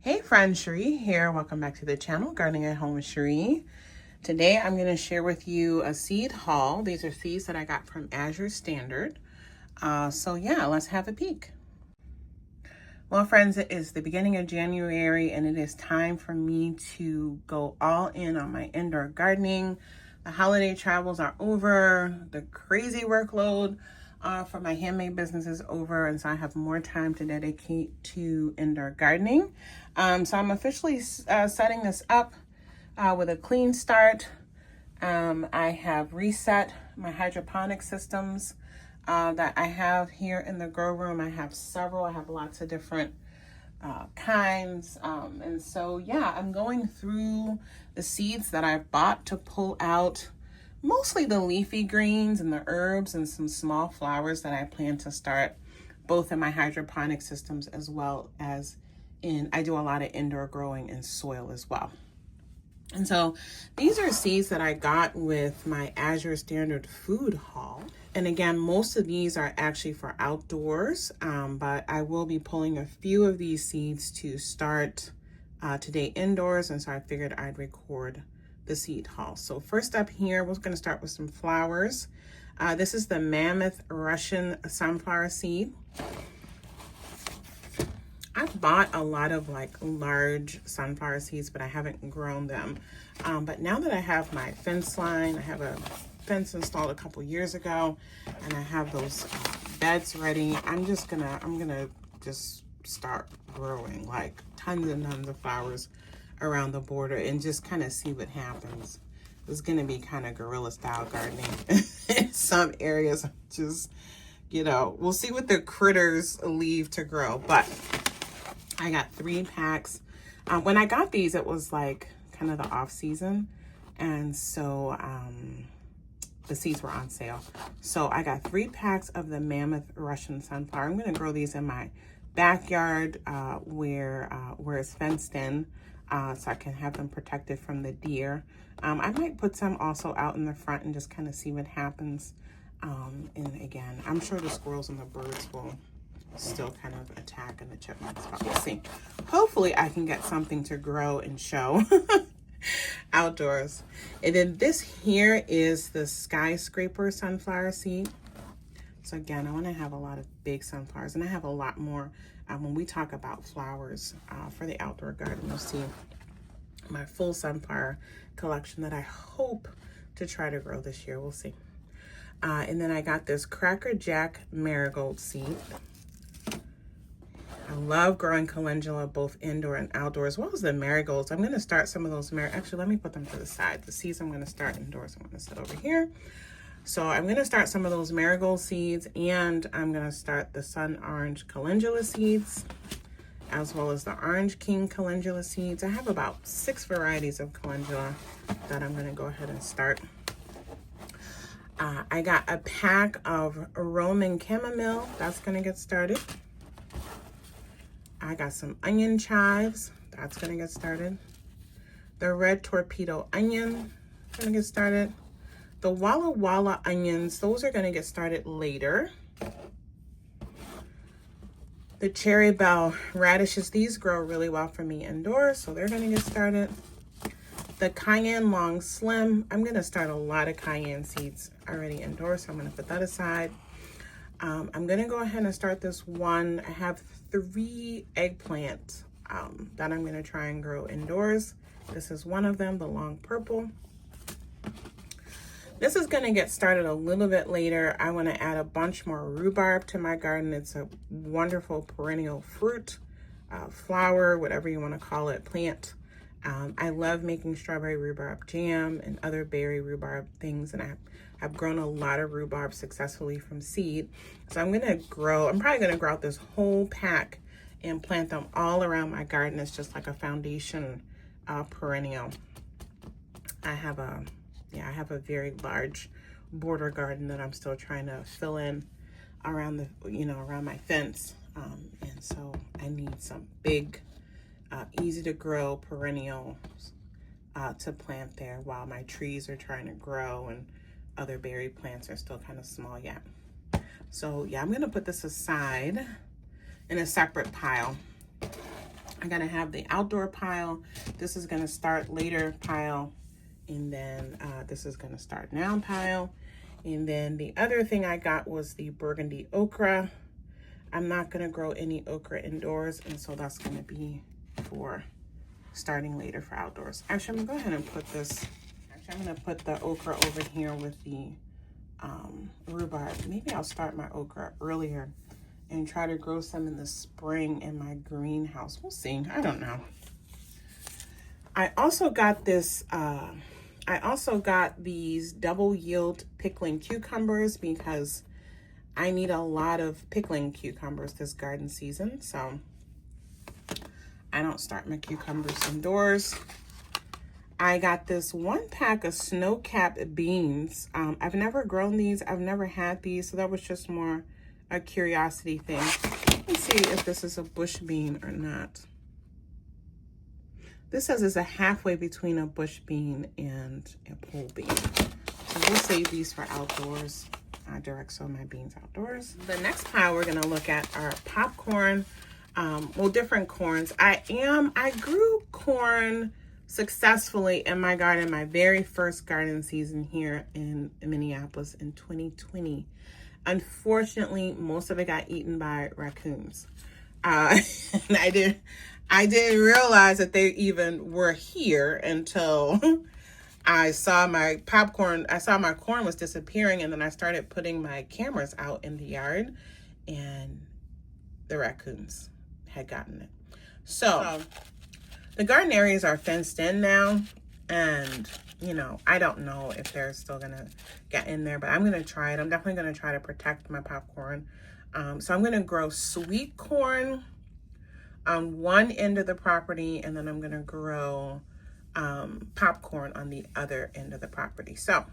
Hey friends, Cherie here. Welcome back to the channel, Gardening at Home with Cherie. Today I'm going to share with you a seed haul. These are seeds that I got from Azure Standard. So yeah, let's have a peek. Well friends, it is the beginning of January and it is time for me to go all in on my indoor gardening. The holiday travels are over. The crazy workload for my handmade business is over, and so I have more time to dedicate to indoor gardening. So I'm officially setting this up with a clean start. I have reset my hydroponic systems that I have here in the grow room. I have several. I have lots of different kinds. And so, yeah, I'm going through the seeds that I bought to pull out mostly the leafy greens and the herbs and some small flowers that I plan to start both in my hydroponic systems as well as I do a lot of indoor growing in soil as well. And so these are seeds that I got with my Azure Standard food haul. And again, most of these are actually for outdoors, but I will be pulling a few of these seeds to start today indoors. And so I figured I'd record the seed haul. So first up here, we're going to start with some flowers. This is the Mammoth Russian sunflower seed. I've bought a lot of like large sunflower seeds, but I haven't grown them. But now that I have my fence line, I have a fence installed a couple years ago, and I have those beds ready. I'm gonna just start growing like tons and tons of flowers around the border and just kind of see what happens. It's gonna be kind of guerrilla style gardening in some areas. Just, we'll see what the critters leave to grow. But I got 3 packs. When I got these, it was like kind of the off season, and so the seeds were on sale. So I got 3 packs of the Mammoth Russian sunflower. I'm gonna grow these in my backyard where it's fenced in, so I can have them protected from the deer. I might put some also out in the front and just kind of see what happens. And again, I'm sure the squirrels and the birds will still kind of attack, and the chipmunks, but we'll see. Hopefully I can get something to grow and show outdoors. And then this here is the skyscraper sunflower seed. So again, I want to have a lot of big sunflowers, and I have a lot more when we talk about flowers for the outdoor garden. You'll see my full sunflower collection that I hope to try to grow this year. We'll see. And then I got this Cracker Jack marigold seed. I love growing calendula both indoor and outdoor, as well as the marigolds. I'm going to start some of those actually, let me put them to the side. The seeds I'm going to start indoors, I'm going to sit over here. So I'm going to start some of those marigold seeds, and I'm going to start the sun orange calendula seeds, as well as the orange king calendula seeds. I have about 6 varieties of calendula that I'm going to go ahead and start. I got a pack of Roman chamomile. That's going to get started. I got some onion chives. That's going to get started. The red torpedo onion, going to get started. The Walla Walla onions, those are going to get started later. The cherry bell radishes, these grow really well for me indoors, so they're going to get started. The cayenne long slim, I'm going to start a lot of cayenne seeds already indoors, so I'm going to put that aside. I'm going to go ahead and start this one. I have 3 eggplants that I'm going to try and grow indoors. This is one of them, the long purple. This is going to get started a little bit later. I want to add a bunch more rhubarb to my garden. It's a wonderful perennial fruit, flower, whatever you want to call it, plant. I love making strawberry rhubarb jam and other berry rhubarb things, and I've grown a lot of rhubarb successfully from seed. So I'm probably going to grow out this whole pack and plant them all around my garden. It's just like a foundation perennial. I have a very large border garden that I'm still trying to fill in around around my fence. And so I need some big, easy to grow perennials to plant there while my trees are trying to grow and other berry plants are still kind of small yet. So yeah, I'm gonna put this aside in a separate pile. I'm gonna have the outdoor pile. This is gonna start later pile. And then this is gonna start now pile. And then the other thing I got was the burgundy okra. I'm not gonna grow any okra indoors, and so that's gonna be for starting later for outdoors. Actually, I'm gonna go ahead and put this, I'm gonna put the okra over here with the rhubarb. Maybe I'll start my okra earlier and try to grow some in the spring in my greenhouse. We'll see, I don't know. I also got this, I also got these double yield pickling cucumbers because I need a lot of pickling cucumbers this garden season, so I don't start my cucumbers indoors. I got this 1 pack of snow-capped beans. I've never grown these, I've never had these, so that was just more a curiosity thing. Let's see if this is a bush bean or not. This says it's a halfway between a bush bean and a pole bean. So we'll save these for outdoors. I direct sow my beans outdoors. The next pile we're gonna look at are popcorn, well, different corns. I grew corn successfully in my garden, my very first garden season here in Minneapolis in 2020. Unfortunately, most of it got eaten by raccoons. And I didn't realize that they even were here until I saw my corn was disappearing, and then I started putting my cameras out in the yard, and the raccoons had gotten it. So the garden areas are fenced in now, and you know, I don't know if they're still gonna get in there, but I'm gonna try it. I'm definitely gonna try to protect my popcorn. So I'm gonna grow sweet corn on one end of the property, and then I'm gonna grow popcorn on the other end of the property. So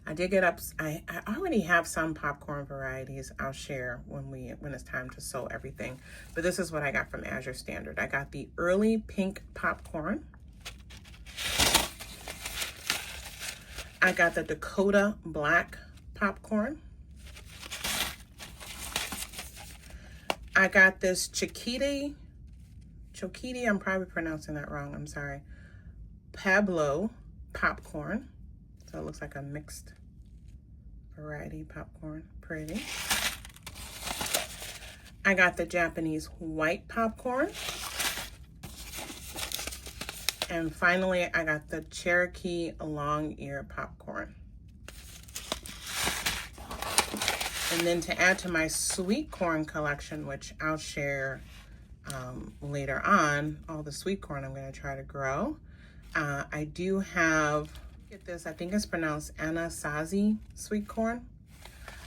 I did get up, I already have some popcorn varieties I'll share when it's time to sow everything. But this is what I got from Azure Standard. I got the early pink popcorn. I got the Dakota black popcorn. I got this Chokiti, I'm probably pronouncing that wrong, I'm sorry. Pablo popcorn. So it looks like a mixed variety popcorn, pretty. I got the Japanese white popcorn. And finally, I got the Cherokee long ear popcorn. And then to add to my sweet corn collection, which I'll share later on, all the sweet corn I'm gonna try to grow. I do have, get this, I think it's pronounced Anasazi sweet corn.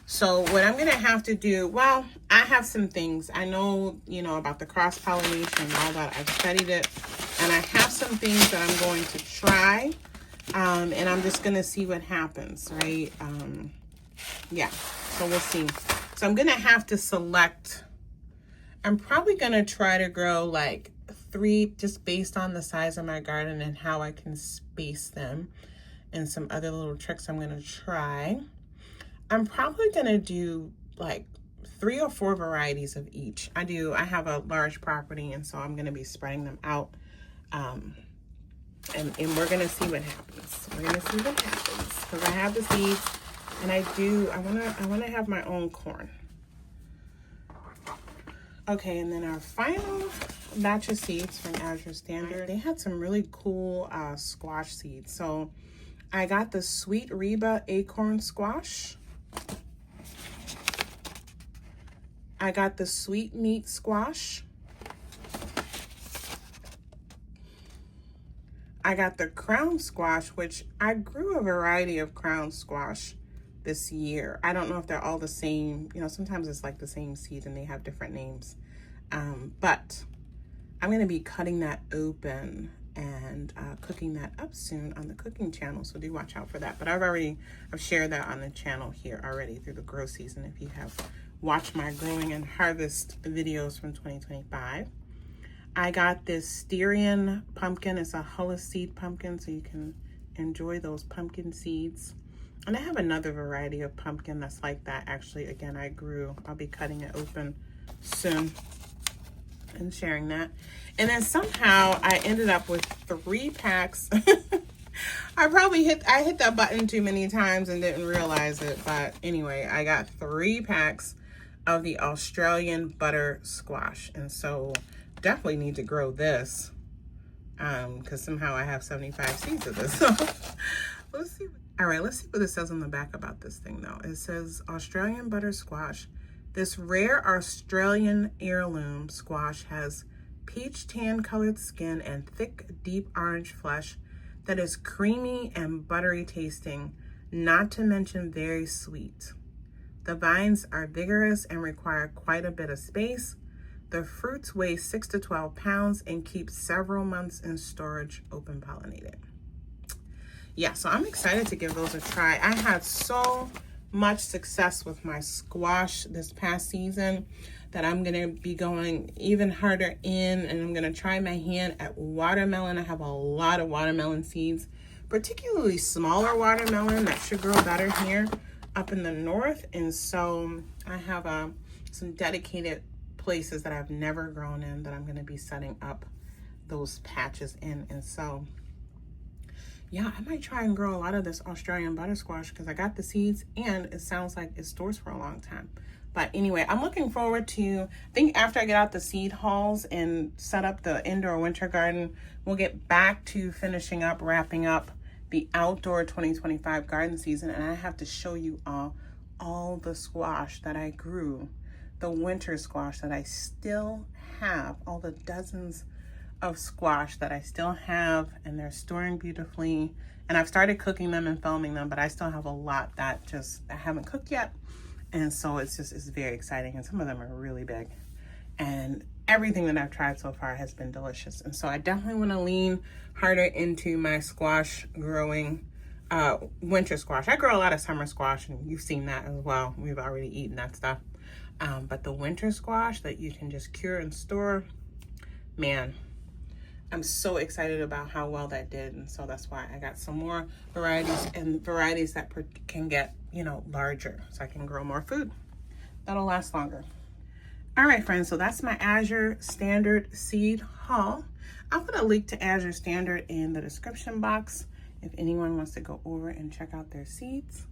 So what I'm gonna have to do, well, I have some things. I know, you know, about the cross-pollination and all that. I've studied it, and I have some things that I'm going to try, and I'm just gonna see what happens, right? Yeah, so we'll see. So I'm gonna have to select, I'm probably gonna try to grow like 3, just based on the size of my garden and how I can space them, and some other little tricks I'm gonna try. I'm probably gonna do like 3 or 4 varieties of each. I have a large property, and so I'm gonna be spreading them out. And we're gonna see what happens. We're gonna see what happens, because I have the seeds, and I wanna have my own corn. Okay, and then our final batch of seeds from Azure Standard, they had some really cool squash seeds. So I got the Sweet Reba acorn squash. I got the sweet meat squash. I got the crown squash, which I grew a variety of crown squash this year. I don't know if they're all the same. You know, sometimes it's like the same seed and they have different names. But I'm gonna be cutting that open and cooking that up soon on the cooking channel, so do watch out for that. But I've shared that on the channel here already through the grow season, if you have watched my growing and harvest videos from 2025. I got this Styrian pumpkin. It's a hulla seed pumpkin, so you can enjoy those pumpkin seeds. And I have another variety of pumpkin that's like that. Actually, again, I'll be cutting it open soon. and sharing that. And then somehow I ended up with 3 packs. I hit that button too many times and didn't realize it. But anyway, I got 3 packs of the Australian butter squash. And so definitely need to grow this because somehow I have 75 seeds of this. So let's see. All right, let's see what it says on the back about this thing though. It says Australian butter squash. This rare Australian heirloom squash has peach tan colored skin and thick, deep orange flesh that is creamy and buttery tasting, not to mention very sweet. The vines are vigorous and require quite a bit of space. The fruits weigh 6 to 12 pounds and keep several months in storage, open pollinated. Yeah, so I'm excited to give those a try. I had so much success with my squash this past season that I'm gonna be going even harder in, and I'm gonna try my hand at watermelon. I have a lot of watermelon seeds, particularly smaller watermelon that should grow better here up in the north. And so I have some dedicated places that I've never grown in that I'm gonna be setting up those patches in. And so yeah, I might try and grow a lot of this Australian butter squash because I got the seeds and it sounds like it stores for a long time. But anyway, I'm looking forward to, I think after I get out the seed hauls and set up the indoor winter garden, we'll get back to finishing up, wrapping up the outdoor 2025 garden season. And I have to show you all the squash that I grew, the winter squash that I still have, all the dozens of squash that I still have, and they're storing beautifully. And I've started cooking them and filming them, but I still have a lot that I haven't cooked yet. And so it's very exciting. And some of them are really big. And everything that I've tried so far has been delicious. And so I definitely want to lean harder into my squash growing, winter squash. I grow a lot of summer squash, and you've seen that as well. We've already eaten that stuff. But the winter squash that you can just cure and store, man, I'm so excited about how well that did. And so that's why I got some more varieties, and varieties that can get, larger, so I can grow more food that'll last longer. All right, friends, so that's my Azure Standard seed haul. I'll put a link to Azure Standard in the description box if anyone wants to go over and check out their seeds.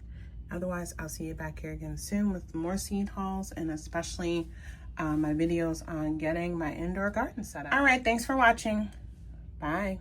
Otherwise, I'll see you back here again soon with more seed hauls, and especially my videos on getting my indoor garden set up. All right, thanks for watching. Bye.